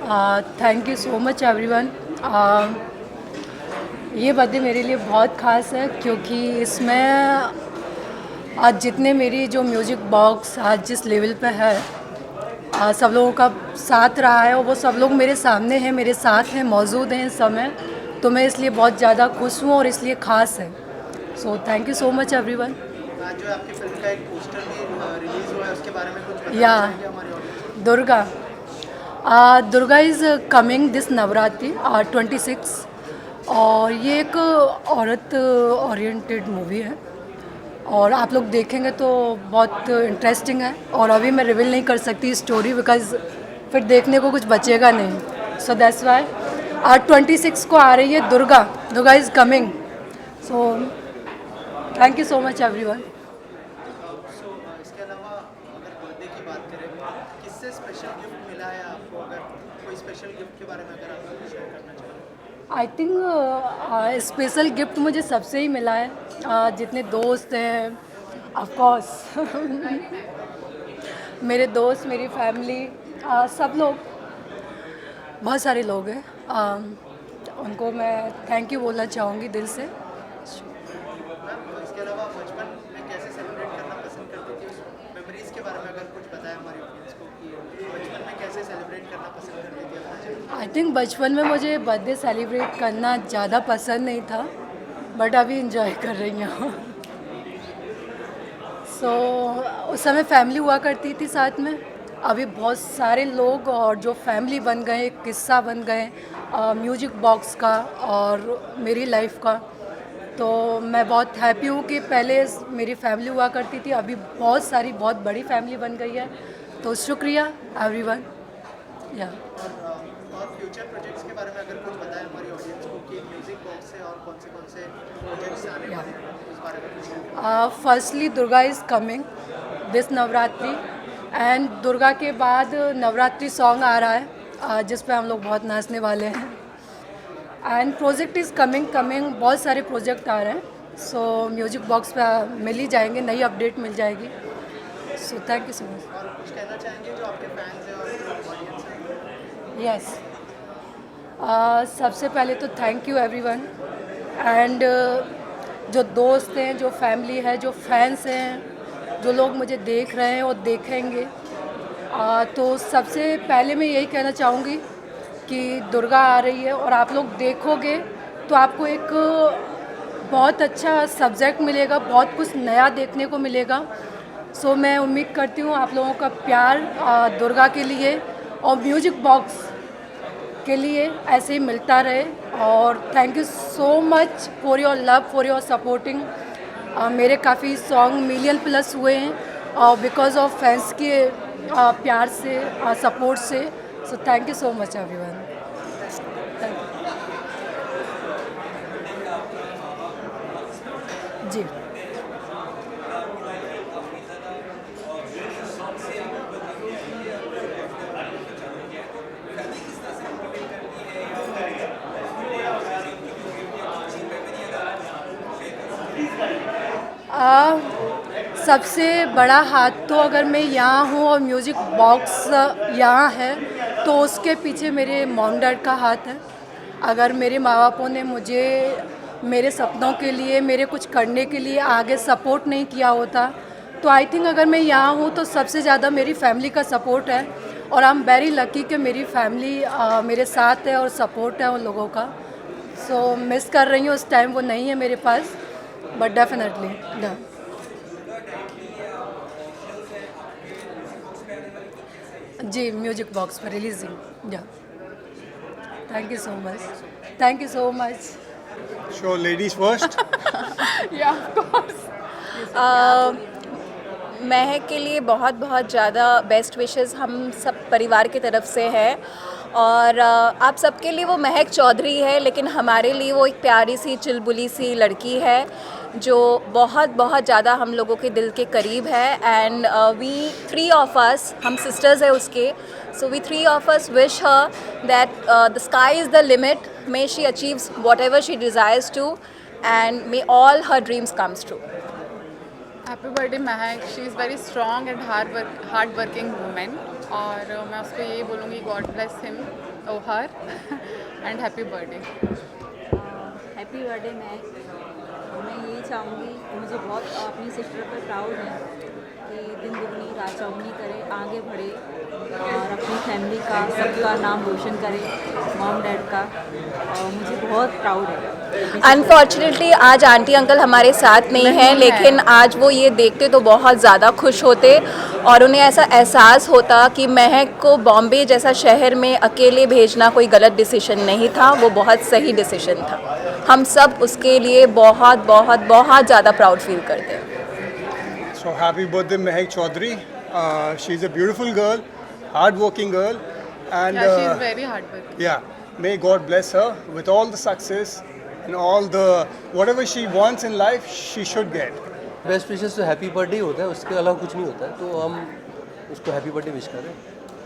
Thank you so much everyone. ये birthday मेरे लिए बहुत ख़ास है क्योंकि इसमें आज जितने मेरी जो म्यूज़िक बॉक्स आज जिस लेवल पे है, सब लोगों का साथ रहा है और वो सब लोग मेरे सामने हैं, मेरे साथ हैं, मौजूद हैं इस समय। तो मैं इसलिए बहुत ज़्यादा खुश हूँ और इसलिए ख़ास है। सो thank you so much everyone. आज जो आपकी फिल्म का एक पोस्टर भी रिलीज हुआ है, उसके बारे में कुछ बताना या चाहेंगे हमारी ऑडियंस को? Durga Durga is coming this Navratri 26। और ये एक औरत ओरिएंटेड मूवी है और आप लोग देखेंगे तो बहुत इंटरेस्टिंग है। और अभी मैं रिवील नहीं कर सकती स्टोरी बिकॉज फिर देखने को कुछ बचेगा नहीं। सो दैट्स वाई 26 को आ रही है Durga. Durga is coming. So thank you so much everyone. इसके अलावा अगर बर्थडे की बात करें, किससे स्पेशल गिफ्ट मिला है आपको? अगर कोई स्पेशल गिफ्ट के बारे में अगर आप शेयर करना चाहें। आई थिंक स्पेशल गिफ्ट मुझे सबसे ही मिला है। जितने दोस्त हैं ऑफ कोर्स मेरे दोस्त, मेरी फैमिली, सब लोग, बहुत सारे लोग हैं। उनको मैं थैंक यू बोलना चाहूँगी दिल से। मैम, इसके अलावा बचपन में कैसे सेलिब्रेट करना पसंद करती थी, उस मेमोरीज के बारे में अगर कुछ बताया हमारी ऑडियंस को कि बचपन में कैसे सेलिब्रेट करना पसंद करती थी अपना जन्मदिन? आई थिंक बचपन में मुझे बर्थडे सेलिब्रेट करना ज़्यादा पसंद नहीं था, बट अभी इंजॉय कर रही हूँ। सो उस समय फैमिली हुआ करती थी साथ में। अभी बहुत सारे लोग और जो फैमिली बन गए, एक किस्सा बन गए म्यूजिक बॉक्स का और मेरी लाइफ का। तो मैं बहुत हैप्पी हूँ कि पहले मेरी फैमिली हुआ करती थी, अभी बहुत सारी बहुत बड़ी फैमिली बन गई है। तो शुक्रिया एवरीवन। या और फ्यूचर प्रोजेक्ट्स के बारे में अगर कुछ बताएं हमारी ऑडियंस को कि म्यूजिक बॉक्स से और कौन से प्रोजेक्ट्स आने वाले हैं, उस बारे में कुछ? Firstly Durga is coming this Navratri and Durga के बाद नवरात्रि सॉन्ग आ रहा है जिस पे हम लोग बहुत नाचने वाले हैं। एंड प्रोजेक्ट इज़ कमिंग बहुत सारे प्रोजेक्ट आ रहे हैं। सो म्यूजिक बॉक्स पे मिल ही जाएंगे, नई अपडेट मिल जाएगी। सो थैंक यू सो मच। और कुछ कहना चाहेंगे जो आपके फैंस हैं और ऑडियंस हैं? यस, सबसे पहले तो थैंक यू एवरीवन। एंड जो दोस्त हैं, जो फैमिली है, जो फैंस हैं, जो लोग मुझे देख रहे हैं और देखेंगे, तो सबसे पहले मैं यही कहना चाहूँगी कि दुर्गा आ रही है और आप लोग देखोगे तो आपको एक बहुत अच्छा सब्जेक्ट मिलेगा, बहुत कुछ नया देखने को मिलेगा। सो मैं उम्मीद करती हूँ आप लोगों का प्यार दुर्गा के लिए और म्यूजिक बॉक्स के लिए ऐसे ही मिलता रहे। और thank you so much for your love, for your supporting. मेरे काफ़ी सॉन्ग मिलियन प्लस हुए हैं और बिकॉज ऑफ फैंस के प्यार से, सपोर्ट से। So thank you so much everyone. जी, सबसे बड़ा हाथ तो अगर मैं यहाँ हूँ और म्यूज़िक बॉक्स यहाँ है तो उसके पीछे मेरे मॉम डैड का हाथ है। अगर मेरे माँ बापों ने मुझे मेरे सपनों के लिए, मेरे कुछ करने के लिए आगे सपोर्ट नहीं किया होता तो आई थिंक अगर मैं यहाँ हूँ तो सबसे ज़्यादा मेरी फैमिली का सपोर्ट है। और आई एम वेरी लकी कि मेरी फैमिली मेरे साथ है और सपोर्ट है उन लोगों का। सो मिस कर रही हूँ, उस टाइम वो नहीं है मेरे पास, बट डेफिनेटली या। जी, म्यूजिक बॉक्स पर रिलीजिंग। या thank you so much, thank you so much. Sure, ladies first. या ऑफ कोर्स महक के लिए बहुत बहुत ज़्यादा बेस्ट विशेस हम सब परिवार की तरफ से है। और आप सबके लिए वो महक चौधरी है, लेकिन हमारे लिए वो एक प्यारी सी चुलबुली सी लड़की है जो बहुत बहुत ज़्यादा हम लोगों के दिल के करीब है। And we three of us, हम सिस्टर्स हैं उसके, so we three of us wish her that the sky is the limit, may she achieves whatever she desires to and may all her dreams comes true. Happy birthday Mahak. She is very strong and hard working women और मैं उसको यही बोलूँगी God bless him Ohar and happy birthday. Happy birthday मैं यही चाहूँगी, मुझे बहुत अपनी सिस्टर पर प्राउड है कि दिन दुगनी रात चौगनी करे, आगे बढ़े और अपनी फैमिली का सबका नाम रोशन करे, मॉम डैड का, और मुझे बहुत प्राउड है। अनफॉर्चुनेटली आज आंटी अंकल हमारे साथ नहीं हैं, लेकिन आज वो ये देखते तो बहुत ज़्यादा खुश होते और उन्हें ऐसा एहसास होता कि महक को बॉम्बे जैसा शहर में अकेले भेजना कोई गलत डिसीजन नहीं था, वो बहुत सही डिसीजन था। हम सब उसके लिए बहुत बहुत बहुत ज़्यादा प्राउड फील करते हैं। So happy birthday, Mehak Chaudhary. She's a beautiful girl, hard-working girl, and Yeah, she is very hardworking. yeah, may God bless her with all the success and all the whatever she wants in life, she should get. Best wishes तो happy birthday ही होता है, उसके अलावा कुछ नहीं होता है, तो हम उसको हैप्पी बर्थडे विश करें।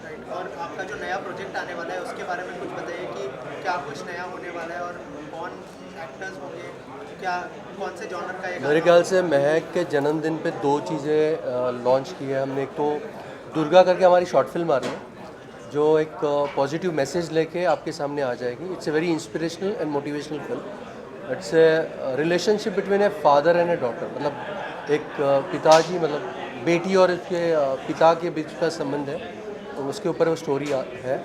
राइट, और आपका जो नया प्रोजेक्ट आने वाला है उसके बारे में कुछ बताइए कि क्या कुछ नया होने वाला है और कौन एक्टर्स होंगे, क्या कौन से जॉनर का ये मेरे ख्याल से महक के जन्मदिन पे 2 चीज़ें लॉन्च की है हमने। एक तो दुर्गा करके हमारी शॉर्ट फिल्म आ रही है जो एक पॉजिटिव मैसेज लेके आपके सामने आ जाएगी। It's a very inspirational and motivational film. It's a relationship between a father and A daughter, मतलब एक पिताजी, मतलब बेटी और उसके पिता के बीच का संबंध है, तो उसके ऊपर वो स्टोरी है।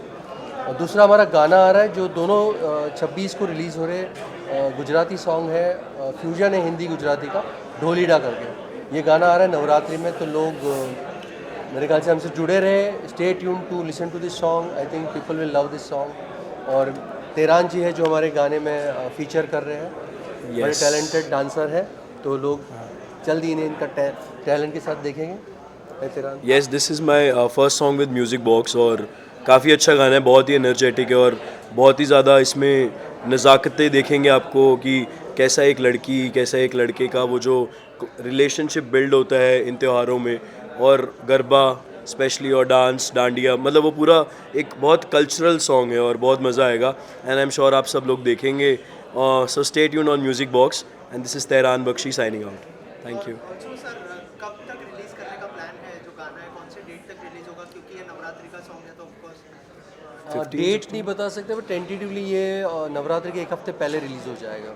और दूसरा हमारा गाना आ रहा है जो दोनों 26 को रिलीज़ हो रहे, गुजराती सॉन्ग है, फ्यूजन है हिंदी गुजराती का, ढोलीडा करके। ये गाना आ रहा है नवरात्रि में, तो लोग मेरे ख्याल से हमसे जुड़े रहे। Stay tune to listen to this song, I think people will love this song. और तेरान जी है जो हमारे गाने में फीचर कर रहे हैं, बड़े टैलेंटेड डांसर है, तो लोग जल्दी इन्हें इनका टैलेंट के साथ देखेंगे। तेरान, yes, this is my first song with music box और काफ़ी अच्छा गाना है, बहुत ही एनर्जेटिक है और बहुत ही ज़्यादा इसमें नज़ाकतें देखेंगे आपको कि कैसा एक लड़की कैसा एक लड़के का वो जो रिलेशनशिप बिल्ड होता है इन त्योहारों में, और गरबा स्पेशली और डांस डांडिया, मतलब वो पूरा एक बहुत कल्चरल सॉन्ग है और बहुत मज़ा आएगा। एंड आई एम श्योर आप सब लोग देखेंगे। So stay tune on music box and this is Tehran Bakhshi signing out. Thank you. Also sir, कब तक रिलीज करने का प्लान है? जो गाना है कौन से डेट तक रिलीज होगा, क्योंकि ये नवरात्रि का सॉन्ग है तो ऑफ कोर्स डेट नहीं बता सकते, बट टेंटेटिवली ये नवरात्रि के 1 हफ्ते पहले रिलीज़ हो जाएगा।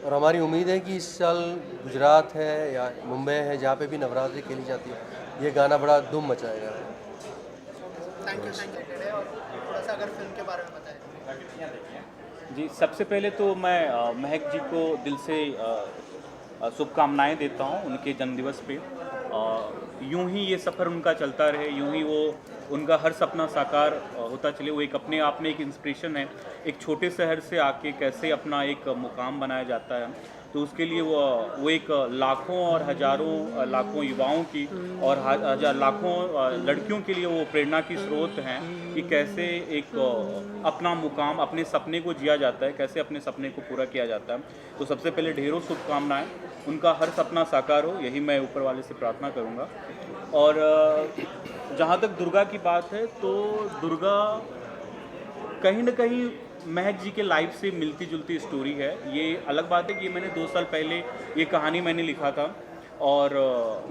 और हमारी उम्मीद है कि इस साल गुजरात है या मुंबई है, जहाँ पे भी नवरात्रि खेली जाती है, ये गाना बड़ा धूम मचाएगा। थैंक यू और थोड़ा सा अगर फिल्म के बारे में बताएं। जी, सबसे पहले तो मैं महक जी को दिल से शुभकामनाएं देता हूं उनके जन्मदिवस पे। यूं ही ये सफ़र उनका चलता रहे, यूं ही वो उनका हर सपना साकार होता चले। वो एक अपने आप में एक इंस्पिरेशन है, एक छोटे शहर से आके कैसे अपना एक मुकाम बनाया जाता है, तो उसके लिए वो एक लाखों और हज़ारों लाखों युवाओं की और लाखों लड़कियों के लिए वो प्रेरणा की स्रोत हैं कि कैसे एक अपना मुकाम, अपने सपने को जिया जाता है, कैसे अपने सपने को पूरा किया जाता है। तो सबसे पहले ढेरों शुभकामनाएं, उनका हर सपना साकार हो, यही मैं ऊपर वाले से प्रार्थना करूंगा। और जहाँ तक दुर्गा की बात है, तो दुर्गा कहीं ना कहीं महक जी के लाइफ से मिलती जुलती स्टोरी है। ये अलग बात है कि मैंने 2 साल पहले ये कहानी मैंने लिखा था, और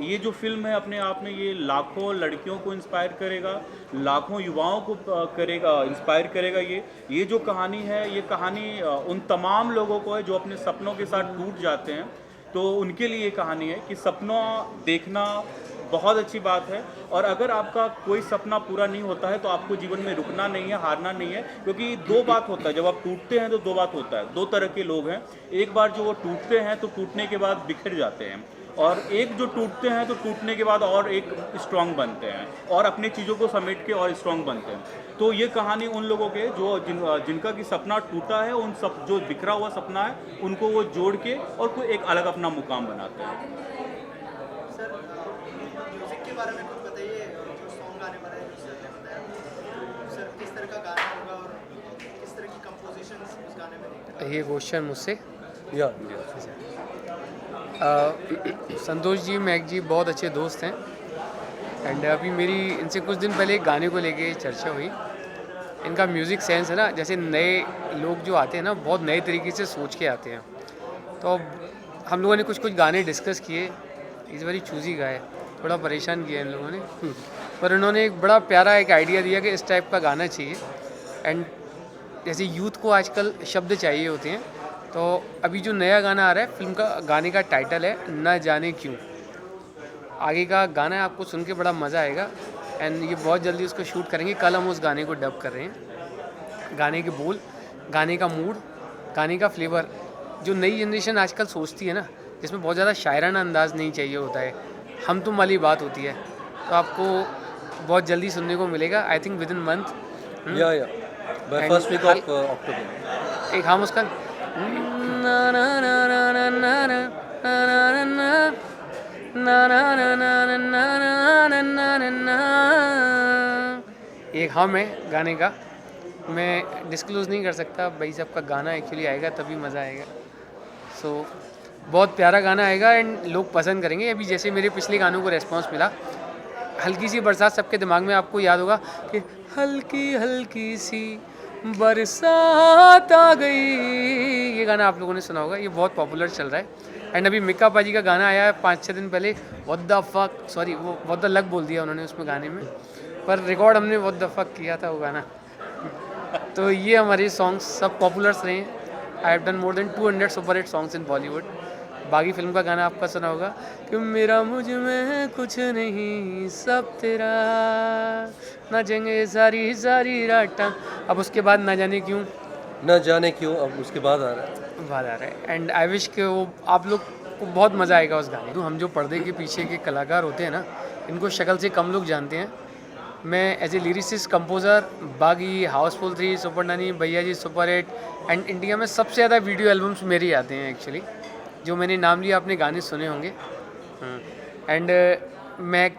ये जो फिल्म है अपने आप में ये लाखों लड़कियों को इंस्पायर करेगा, लाखों युवाओं को इंस्पायर करेगा। ये जो कहानी है, ये कहानी उन तमाम लोगों को है जो अपने सपनों के साथ टूट जाते हैं, तो उनके लिए ये कहानी है कि सपना देखना बहुत अच्छी बात है, और अगर आपका कोई सपना पूरा नहीं होता है तो आपको जीवन में रुकना नहीं है, हारना नहीं है, क्योंकि 2 बात होता है। जब आप टूटते हैं तो 2 बात होता है, 2 तरह के लोग हैं। एक बार जो वो टूटते हैं तो टूटने के बाद बिखर जाते हैं, और एक जो टूटते हैं तो टूटने के बाद और एक स्ट्रांग बनते हैं और अपनी चीज़ों को समेट के और स्ट्रांग बनते हैं। तो ये कहानी उन लोगों के जो जिनका कि सपना टूटा है, उन सब जो बिखरा हुआ सपना है, उनको वो जोड़ के और कोई एक अलग अपना मुकाम बनाते हैं। सर, म्यूजिक के बारे में कुछ बताइए। जो सॉन्ग आने वाला है, जो सर ने बताया, सर किस तरह का गाना होगा और किस तरह की कंपोजिशन उस गाने में? ये क्वेश्चन मुझसे या संतोष जी, महक जी बहुत अच्छे दोस्त हैं, एंड अभी मेरी इनसे कुछ दिन पहले एक गाने को लेके चर्चा हुई। इनका म्यूज़िक सेंस है ना, जैसे नए लोग जो आते हैं ना, बहुत नए तरीके से सोच के आते हैं। तो हम लोगों ने कुछ गाने डिस्कस किए, इस बारी चूज़ी गाए, थोड़ा परेशान किया इन लोगों ने, पर उन्होंने एक बड़ा प्यारा एक आइडिया दिया कि इस टाइप का गाना चाहिए। एंड जैसे यूथ को आजकल शब्द चाहिए होते हैं, तो अभी जो नया गाना आ रहा है, फिल्म का गाने का टाइटल है न जाने क्यों। आगे का गाना है, आपको सुन के बड़ा मज़ा आएगा एंड ये बहुत जल्दी उसको शूट करेंगे। कल हम उस गाने को डब कर रहे हैं। गाने के बोल, गाने का मूड, गाने का फ्लेवर, जो नई जनरेशन आजकल सोचती है ना, जिसमें बहुत ज़्यादा शायराना अंदाज़ नहीं चाहिए होता है, हम तुम वाली बात होती है, तो आपको बहुत जल्दी सुनने को मिलेगा। I think within month, या by first week of October. एक हम उसका ना ना ना ना ना ना ना ना ना ना ना, एक हम है गाने का, मैं डिस्क्लोज़ नहीं कर सकता भाई साहब का गाना एक्चुअली आएगा तभी मज़ा आएगा। सो बहुत प्यारा गाना आएगा एंड लोग पसंद करेंगे। अभी जैसे मेरे पिछले गानों को रेस्पॉन्स मिला, हल्की सी बरसात सबके दिमाग में आपको याद होगा कि हल्की हल्की सी बरसात आ गई, ये गाना आप लोगों ने सुना होगा, ये बहुत पॉपुलर चल रहा है। एंड अभी मिक्का पाजी का गाना आया है 5-6 दिन पहले, व्हाट द फक, सॉरी वो व्हाट द लक बोल दिया उन्होंने उसमें गाने में, पर रिकॉर्ड हमने व्हाट द फक किया था वो गाना। तो ये हमारे सॉन्ग्स सब पॉपुलर्स रहे हैं। I have done more than 200 super hit songs in Bollywood. बागी फिल्म का गाना आपका सुना होगा कि मेरा मुझ में कुछ नहीं सब तेरा, नाचेंगे सारी सारी रात। अब उसके बाद ना जाने क्यों, अब उसके बाद आ रहा है। एंड आई विश कि वो आप लोग को बहुत मज़ा आएगा उस गाने। तो हम जो पर्दे के पीछे के कलाकार होते हैं ना, इनको शक्ल से कम लोग जानते हैं। मैं एज ए लिरिसिस्ट, कंपोज़र, बागी, हाउसफुल 3, सुपर नानी, भैया जी, सुपर 8 एंड इंडिया में सबसे ज़्यादा वीडियो एल्बम्स मेरे ही आते हैं एक्चुअली, जो मैंने नाम लिया आपने गाने सुने होंगे। एंड मैं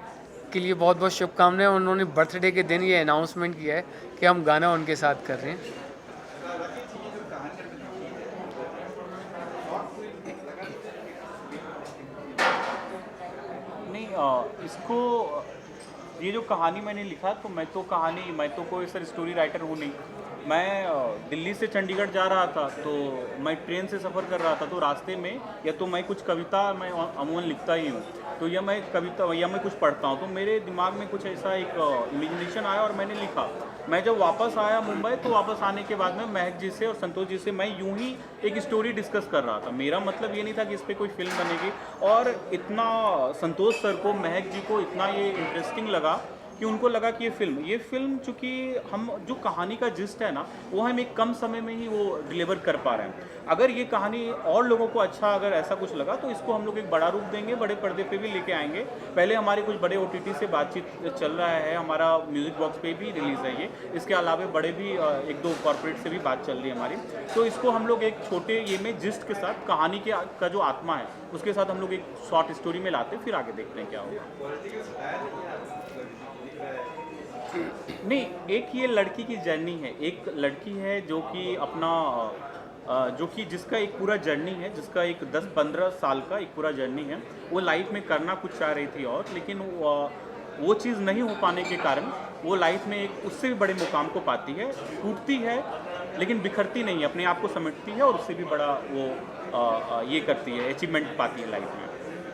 के लिए बहुत बहुत शुभकामनाएं। उन्होंने बर्थडे के दिन ये अनाउंसमेंट किया है कि हम गाना उनके साथ कर रहे हैं। नहीं, इसको ये जो कहानी मैंने लिखा, तो मैं तो कोई सर स्टोरी राइटर हूँ नहीं। मैं दिल्ली से चंडीगढ़ जा रहा था, तो मैं ट्रेन से सफ़र कर रहा था, तो रास्ते में या तो मैं कुछ कविता मैं अमूमन लिखता ही हूँ, तो या मैं कविता या मैं कुछ पढ़ता हूँ, तो मेरे दिमाग में कुछ ऐसा एक इमेजिनेशन आया और मैंने लिखा। मैं जब वापस आया मुंबई, तो वापस आने के बाद में महक जी से और संतोष जी से मैं यूं ही एक स्टोरी डिस्कस कर रहा था। मेरा मतलब ये नहीं था कि इस पर कोई फिल्म बनेगी, और इतना संतोष सर को, महक जी को इतना ये इंटरेस्टिंग लगा कि उनको लगा कि ये फिल्म चूँकि हम जो कहानी का जिस्ट है ना, वो हम एक कम समय में ही वो डिलीवर कर पा रहे हैं। अगर ये कहानी और लोगों को अच्छा, अगर ऐसा कुछ लगा, तो इसको हम लोग एक बड़ा रूप देंगे, बड़े पर्दे पे भी लेके आएंगे। पहले हमारे कुछ बड़े OTT से बातचीत चल रहा है, हमारा म्यूज़िक बॉक्स पे भी रिलीज़ है ये। इसके अलावा बड़े भी 1-2 कॉर्पोरेट से भी बात चल रही है हमारी। तो इसको हम लोग एक छोटे ये में जिस्ट के साथ, कहानी का जो आत्मा है उसके साथ हम लोग एक शॉर्ट स्टोरी में लाते, फिर आगे देखते हैं क्या होगा। नहीं, एक ये लड़की की जर्नी है। एक लड़की है जो कि जिसका एक पूरा जर्नी है, जिसका एक 10-15 साल का एक पूरा जर्नी है। वो लाइफ में करना कुछ चाह रही थी और, लेकिन वो चीज़ नहीं हो पाने के कारण वो लाइफ में एक उससे भी बड़े मुकाम को पाती है, टूटती है लेकिन बिखरती नहीं है, अपने आप को समेटती है और उससे भी बड़ा वो ये करती है, अचीवमेंट पाती है लाइफ में।